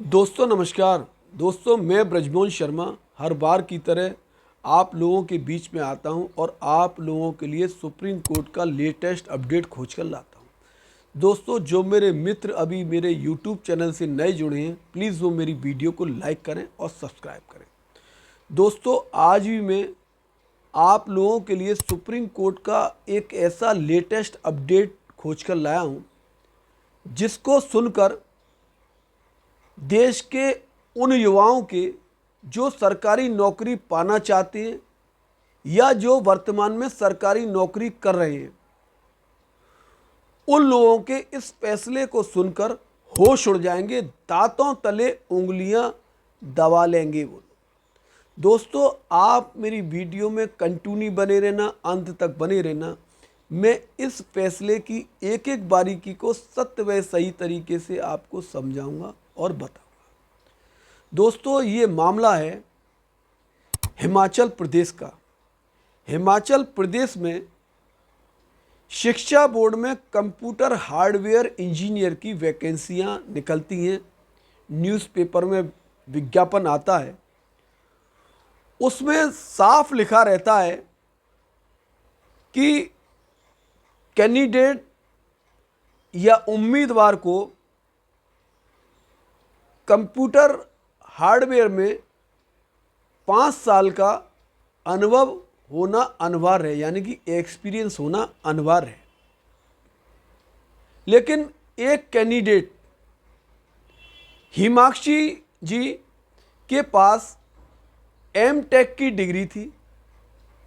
दोस्तों नमस्कार। दोस्तों मैं ब्रजमोहन शर्मा हर बार की तरह आप लोगों के बीच में आता हूं और आप लोगों के लिए सुप्रीम कोर्ट का लेटेस्ट अपडेट खोज कर लाता हूं। दोस्तों जो मेरे मित्र अभी मेरे यूट्यूब चैनल से नए जुड़े हैं, प्लीज़ वो मेरी वीडियो को लाइक करें और सब्सक्राइब करें। दोस्तों आज भी मैं आप लोगों के लिए सुप्रीम कोर्ट का एक ऐसा लेटेस्ट अपडेट खोज कर लाया हूँ जिसको सुनकर देश के उन युवाओं के जो सरकारी नौकरी पाना चाहते हैं या जो वर्तमान में सरकारी नौकरी कर रहे हैं, उन लोगों के इस फैसले को सुनकर होश उड़ जाएंगे, दांतों तले उंगलियां दबा लेंगे वो। दोस्तों आप मेरी वीडियो में कंटिन्यू बने रहना, अंत तक बने रहना। मैं इस फैसले की एक एक बारीकी को सत्य व सही तरीके से आपको समझाऊंगा और बताऊंगा। दोस्तों ये मामला है हिमाचल प्रदेश का। हिमाचल प्रदेश में शिक्षा बोर्ड में कंप्यूटर हार्डवेयर इंजीनियर की वैकेंसियां निकलती हैं, न्यूज़पेपर में विज्ञापन आता है, उसमें साफ लिखा रहता है कि कैंडिडेट या उम्मीदवार को कंप्यूटर हार्डवेयर में 5 साल का अनुभव होना अनिवार्य है, यानी कि एक्सपीरियंस होना अनिवार्य है। लेकिन एक कैंडिडेट हिमाक्षी जी के पास एमटेक की डिग्री थी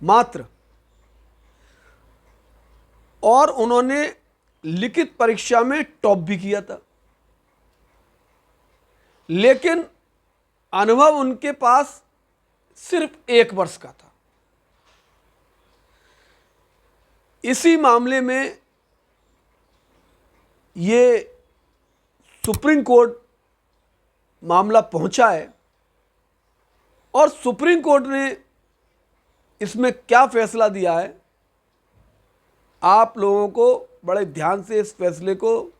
मात्र, और उन्होंने लिखित परीक्षा में टॉप भी किया था, लेकिन अनुभव उनके पास सिर्फ 1 वर्ष का था। इसी मामले में ये सुप्रीम कोर्ट मामला पहुंचा है और सुप्रीम कोर्ट ने इसमें क्या फैसला दिया है, आप लोगों को बड़े ध्यान से इस फैसले को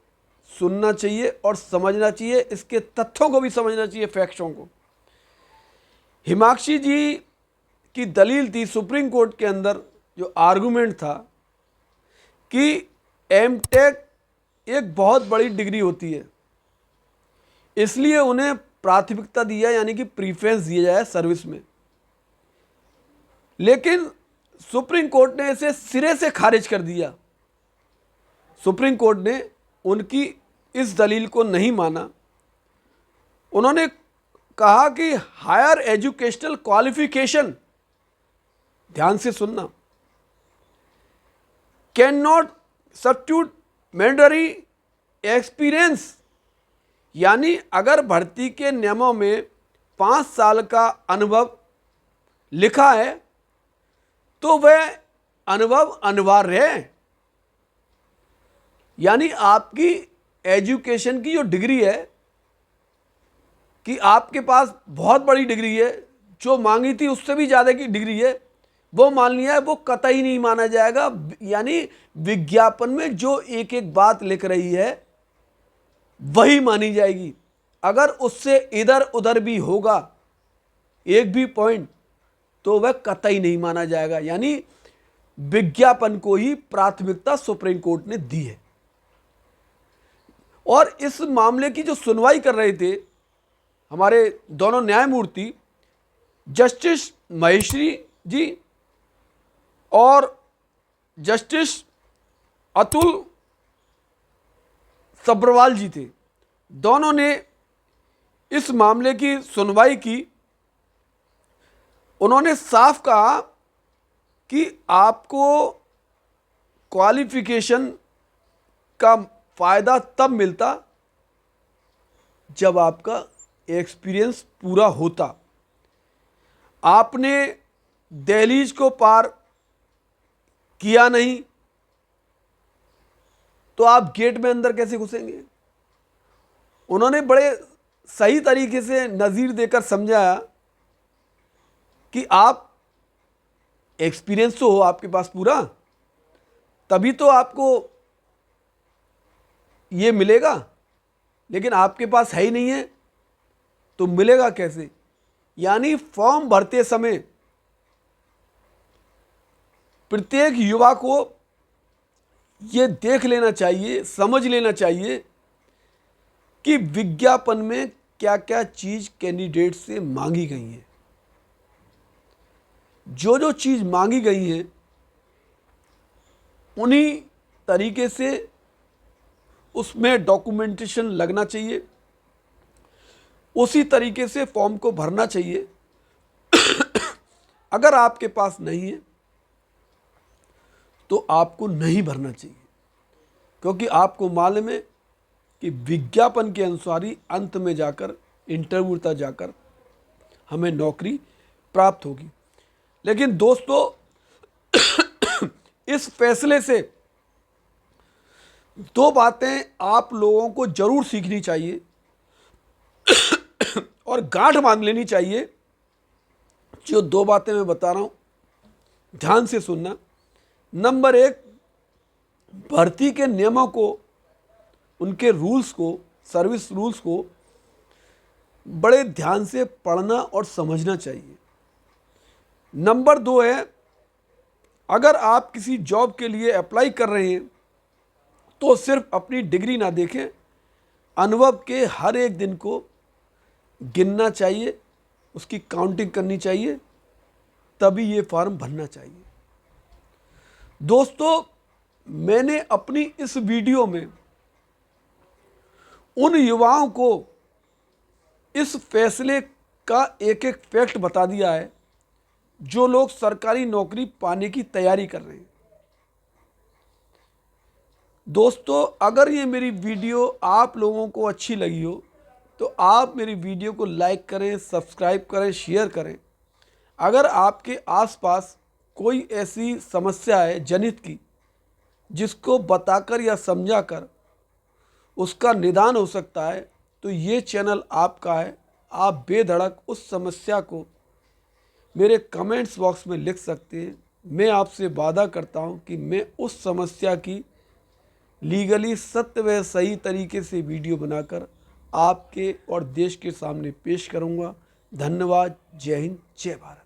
सुनना चाहिए और समझना चाहिए, इसके तथ्यों को भी समझना चाहिए, फैक्टों को। हिमाक्षी जी की दलील थी सुप्रीम कोर्ट के अंदर, जो आर्गुमेंट था कि एमटेक एक बहुत बड़ी डिग्री होती है, इसलिए उन्हें प्राथमिकता दिया, यानी कि प्रीफरेंस दिया जाए सर्विस में। लेकिन सुप्रीम कोर्ट ने इसे सिरे से खारिज कर दिया। सुप्रीम कोर्ट ने उनकी इस दलील को नहीं माना। उन्होंने कहा कि हायर एजुकेशनल क्वालिफिकेशन, ध्यान से सुनना, can not substitute mandatory experience, यानी अगर भर्ती के नियमों में 5 साल का अनुभव लिखा है तो वह अनुभव अनिवार्य है। यानी आपकी एजुकेशन की जो डिग्री है, कि आपके पास बहुत बड़ी डिग्री है, जो मांगी थी उससे भी ज़्यादा की डिग्री है, वो मान लिया है, वो कतई नहीं माना जाएगा। यानी विज्ञापन में जो एक एक बात लिख रही है वही मानी जाएगी। अगर उससे इधर उधर भी होगा एक भी पॉइंट, तो वह कतई नहीं माना जाएगा। यानी विज्ञापन को ही प्राथमिकता सुप्रीम कोर्ट ने दी है। और इस मामले की जो सुनवाई कर रहे थे हमारे दोनों न्यायमूर्ति, जस्टिस महेश्वरी जी और जस्टिस अतुल सब्रवाल जी थे, दोनों ने इस मामले की सुनवाई की। उन्होंने साफ कहा कि आपको क्वालिफिकेशन का फ़ायदा तब मिलता जब आपका एक्सपीरियंस पूरा होता। आपने दहलीज को पार किया नहीं तो आप गेट में अंदर कैसे घुसेंगे। उन्होंने बड़े सही तरीके से नज़ीर देकर समझाया कि आप एक्सपीरियंस तो हो आपके पास पूरा, तभी तो आपको ये मिलेगा, लेकिन आपके पास है ही नहीं है। तो मिलेगा कैसे? यानी फॉर्म भरते समय प्रत्येक युवा को ये देख लेना चाहिए, समझ लेना चाहिए कि विज्ञापन में क्या क्या चीज़ कैंडिडेट से मांगी गई है। जो जो चीज़ मांगी गई है उन्हीं तरीके से उसमें डॉक्यूमेंटेशन लगना चाहिए, उसी तरीके से फॉर्म को भरना चाहिए। अगर आपके पास नहीं है तो आपको नहीं भरना चाहिए, क्योंकि आपको मालूम है कि विज्ञापन के अनुसार ही अंत में जाकर, इंटरव्यू तक जाकर हमें नौकरी प्राप्त होगी। लेकिन दोस्तों, इस फैसले से दो बातें आप लोगों को जरूर सीखनी चाहिए और गांठ बांध लेनी चाहिए। जो दो बातें मैं बता रहा हूं, ध्यान से सुनना। नंबर एक, भर्ती के नियमों को, उनके रूल्स को, सर्विस रूल्स को बड़े ध्यान से पढ़ना और समझना चाहिए। नंबर दो है, अगर आप किसी जॉब के लिए अप्लाई कर रहे हैं तो सिर्फ अपनी डिग्री ना देखें, अनुभव के हर एक दिन को गिनना चाहिए, उसकी काउंटिंग करनी चाहिए, तभी ये फॉर्म भरना चाहिए। दोस्तों, मैंने अपनी इस वीडियो में उन युवाओं को इस फैसले का एक एक फैक्ट बता दिया है जो लोग सरकारी नौकरी पाने की तैयारी कर रहे हैं। दोस्तों, अगर ये मेरी वीडियो आप लोगों को अच्छी लगी हो तो आप मेरी वीडियो को लाइक करें, सब्सक्राइब करें, शेयर करें। अगर आपके आसपास कोई ऐसी समस्या है जनहित की जिसको बताकर या समझाकर उसका निदान हो सकता है, तो ये चैनल आपका है। आप बेधड़क उस समस्या को मेरे कमेंट्स बॉक्स में लिख सकते हैं। मैं आपसे वादा करता हूं कि मैं उस समस्या की लीगली सत्य व सही तरीके से वीडियो बनाकर आपके और देश के सामने पेश करूंगा। धन्यवाद। जय हिंद, जय भारत।